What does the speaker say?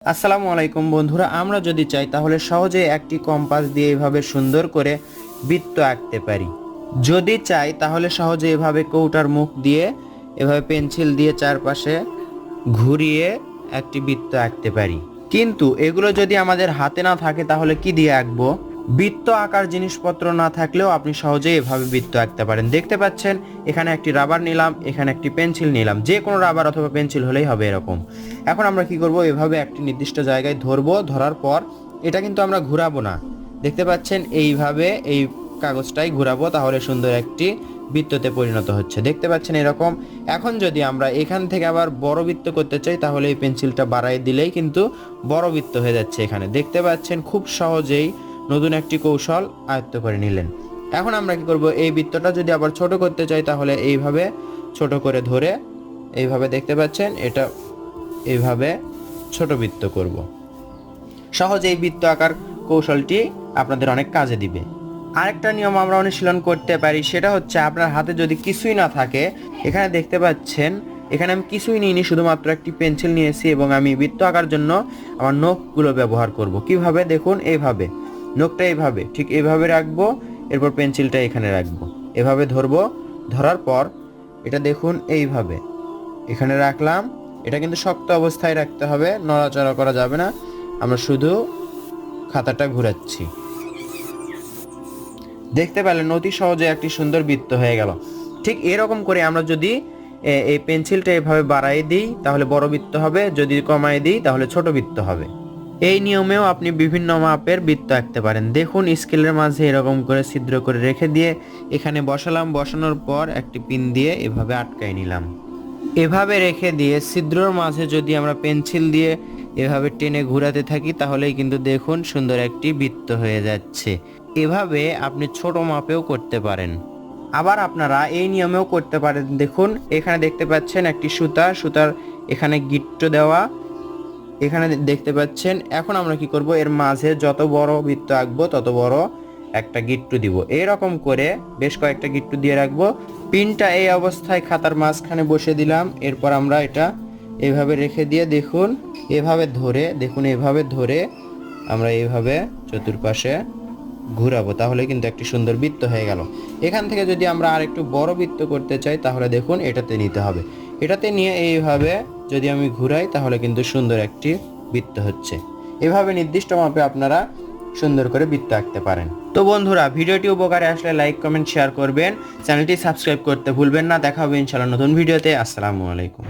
আসসালামু আলাইকুম বন্ধুরা, আমরা যদি চাই তাহলে সহজে একটি কম্পাস দিয়ে এভাবে সুন্দর করে বৃত্ত আঁকতে পারি। যদি চাই তাহলে সহজে এভাবে কৌটার মুখ দিয়ে এভাবে পেন্সিল দিয়ে চারপাশে ঘুরিয়ে একটি বৃত্ত আঁকতে পারি। কিন্তু এগুলো যদি আমাদের হাতে না থাকে তাহলে কি দিয়ে আঁকবো? বৃত্ত আঁকার জিনিসপত্র না থাকলেও আপনি সহজেই এভাবে বৃত্ত আঁকতে পারেন। দেখতে পাচ্ছেন এখানে একটি রাবার নিলাম, এখানে একটি পেন্সিল নিলাম, যে কোনো রাবার অথবা পেন্সিল হলেই হবে এরকম। এখন আমরা কি করব, এভাবে একটি নির্দিষ্ট জায়গায় ধরবো, ধরার পর এটা কিন্তু আমরা ঘুরাবো না। দেখতে পাচ্ছেন এইভাবে এই কাগজটাই ঘুরাবো, তাহলে সুন্দর একটি বৃত্ততে পরিণত হচ্ছে। দেখতে পাচ্ছেন এরকম। এখন যদি আমরা এখান থেকে আবার বড় বৃত্ত করতে চাই তাহলে এই পেন্সিলটা বাড়াই দিলেই কিন্তু বড় বৃত্ত হয়ে যাচ্ছে। এখানে দেখতে পাচ্ছেন খুব সহজেই নতুন একটি কৌশল আয়ত্ত করে নিলেন। এখন আমরা কি করব, এই বৃত্তটা যদি আবার ছোট করতে চাই তাহলে এইভাবে ছোট করে ধরে এইভাবে দেখতে পাচ্ছেন এটা এইভাবে ছোট বৃত্ত করব। সহজে এই বৃত্ত আকার কৌশলটি আপনাদের অনেক কাজে দিবে। আরেকটা নিয়ম আমরা অনুশীলন করতে পারি, সেটা হচ্ছে আপনার হাতে যদি কিছুই না থাকে, এখানে দেখতে পাচ্ছেন এখানে আমি কিছুই নিইনি, শুধুমাত্র একটি পেন্সিল নিয়েছি এবং আমি বৃত্ত আঁকার জন্য আমার নখগুলো ব্যবহার করব। কিভাবে দেখুন, এইভাবে নখটা এইভাবে ঠিক এইভাবে রাখবো, এরপর পেন্সিলটা এখানে রাখবো, এভাবে ধরবো, ধরার পর এটা দেখুন এইভাবে এখানে রাখলাম। এটা কিন্তু শক্ত অবস্থায় রাখতে হবে, নড়াচড়া করা যাবে না। আমরা শুধু খাতাটা ঘুরাচ্ছি। দেখতে পেলেন অতি সহজে একটি সুন্দর বৃত্ত হয়ে গেল। ঠিক এরকম করে আমরা যদি এই পেন্সিলটা এভাবে বাড়াই দিই তাহলে বড় বৃত্ত হবে, যদি কমাই দিই তাহলে ছোট বৃত্ত হবে। এই নিয়মেও আপনি বিভিন্ন মাপের বৃত্ত আঁকতে পারেন। দেখুন স্কেলের মাঝে এরকম করে ছিদ্র করে রেখে দিয়ে এখানে বসালাম, বসানোর পর একটি পিন দিয়ে এভাবে আটকাই নিলাম। এভাবে রেখে দিয়ে ছিদ্রর মাঝে যদি আমরা পেন্সিল দিয়ে এভাবে টেনে ঘোরাতে থাকি তাহলেই কিন্তু দেখুন সুন্দর একটি বৃত্ত হয়ে যাচ্ছে। এভাবে আপনি ছোট মাপেও করতে পারেন। আবার আপনারা এই নিয়মেও করতে পারেন। দেখুন এখানে দেখতে পাচ্ছেন একটি সুতার এখানে গিট্ট দেওয়া, এখানে দেখতে পাচ্ছেন। এখন আমরা কি করব, এর মাঝে যত বড় বৃত্ত আঁকবো তত বড় একটা গিট্টু দিব। এরকম করে বেশ কয়েকটা গিট্টু দিয়ে রাখবো। পিনটা এই অবস্থায় খাতার মাঝখানে বসে দিলাম। এরপর আমরা এটা এইভাবে রেখে দিয়ে দেখুন এভাবে ধরে, দেখুন এভাবে ধরে আমরা এইভাবে চতুর্পাশে ঘুরাবো, তাহলে কিন্তু একটি সুন্দর বৃত্ত হয়ে গেল। এখান থেকে যদি আমরা আরেকটু বড় বৃত্ত করতে চাই তাহলে দেখুন এটাতে নিতে হবে। এটাতে নিয়ে এইভাবে যদি আমি ঘুরাই তাহলে কিন্তু সুন্দর একটি বৃত্ত হচ্ছে। এভাবে নির্দিষ্ট মাপে আপনারা সুন্দর করে বৃত্ত আঁকতে পারেন। তো বন্ধুরা, ভিডিওটি উপকারে আসলে লাইক, কমেন্ট, শেয়ার করবেন। চ্যানেলটি সাবস্ক্রাইব করতে ভুলবেন না। দেখা হবে ইনশাআল্লাহ নতুন ভিডিওতে। আসসালামু আলাইকুম।